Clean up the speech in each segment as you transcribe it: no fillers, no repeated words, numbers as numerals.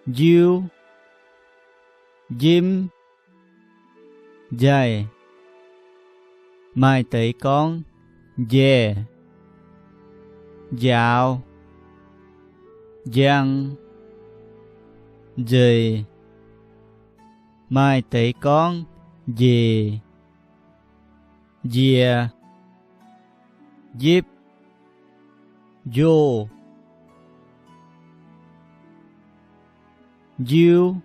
diêu, diêm, dày. Mai tới con, dè, dạo, giang, dời. Mai tới con, dề, dìa, díp, vô, diêu,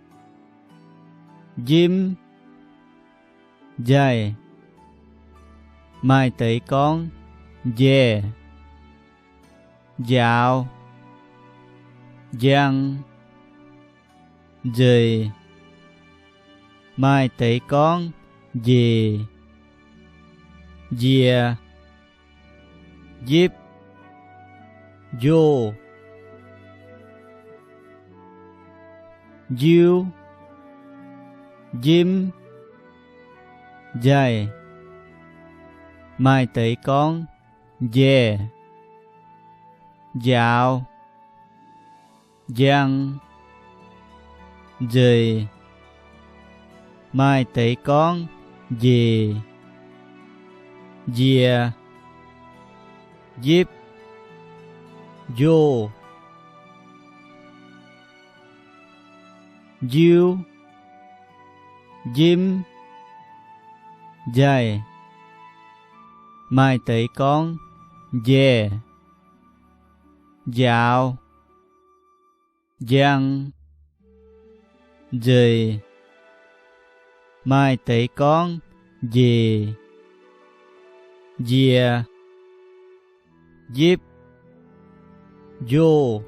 diêm, dày. Mai tới con, dè, dạo, giang, dời. Mai tới con, dề, dìa, díp, vô, diêu, diêm, dày. Mai tới con, dè, dạo, giang, dời. Mai tới con, dề, dìa, díp, vô, diêu, diêm, dày. Mai tới con, dè, dạo, giang, dời. Mai tới con, dề, dìa, díp, vô,